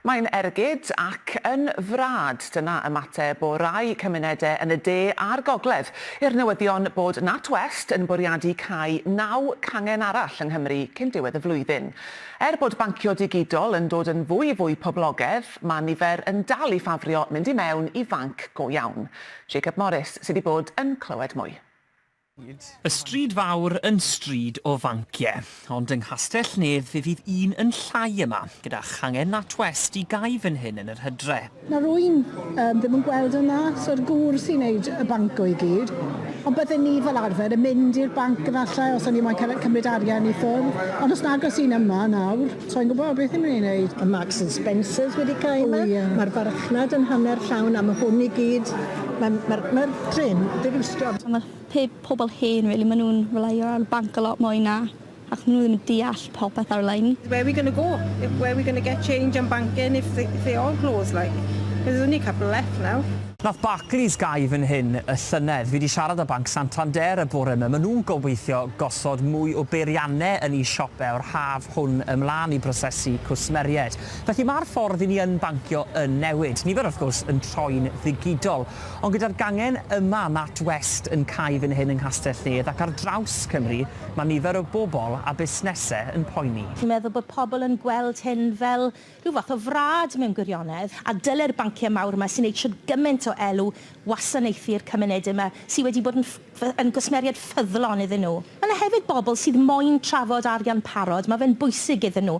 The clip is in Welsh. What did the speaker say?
Mae'n ergyd ac yn frad. Dyna ymateb o rai cymunedau yn y de a'r gogledd i'r newyddion bod NatWest yn bwriadu cau 9 cangen arall yng Nghymru cyn diwedd y flwyddyn. Bod bancio digidol yn dod yn fwy poblogaidd, mae nifer yn dal I ffafrio mynd I mewn I fanc go iawn. Jacob Morris sydd wedi bod yn clywed mwy. Y stryd fawr yn stryd o fanciau, ond yng Nghastell-nedd fe fydd un yn llai yma, gyda changen NatWest I gau fan hyn yn yr hydre. Na rwy'n ddim yn gweld yna, so'r gŵr sy'n neud y banco I gyd, ond byddwn ni fel arfer yn mynd i'r banc efallai os o'n i moyn cymryd arian I ffwrdd, ond os nag os i'n yma nawr, so'n gwybod beth i'n mynd I wneud. Y Marks and Spencers wedi cael yma, Mae'r farchnad yn hanner llawn am y hwn I gyd, mae'r trin ddyrwystod. Mae pobl hen, really, maen nhw'n rely ar banc a lot mwy na, ac maen nhw ddim yn deall popeth ar-lein. Where are we going to go? Where are we going to get change on banking if they all close, like? There's only a couple left now. Nath Barclays gau fan hyn y llynedd. Fi wedi siarad â Banc Santander y bore yma. Maen nhw'n gobeithio gosod mwy o beiriannau yn I siopau o'r haf hwn ymlaen I brosesu gwsmeriaid. Felly mae'r ffordd I ni yn bancio yn newid. Nifer wrth gwrs yn troi'n ddigidol. Ond gyda'r gangen yma NatWest yn cau fan hyn yng Nghastell-nedd ac ar draws Cymru, mae nifer o bobl a busnesau yn poeni. Dwi'n meddwl bod pobl yn gweld hyn fel rhyw fath o frad mewn gwirionedd a dyle'r banciau mawr yma sy'n neud siwr gymaint o elw wasanaethu'r cymunedau yma sydd wedi bod yn gwsmeriaid ffyddlon iddyn nhw. Mae yna hefyd bobl sydd moyn trafod arian parod, mae fe'n bwysig iddyn nhw.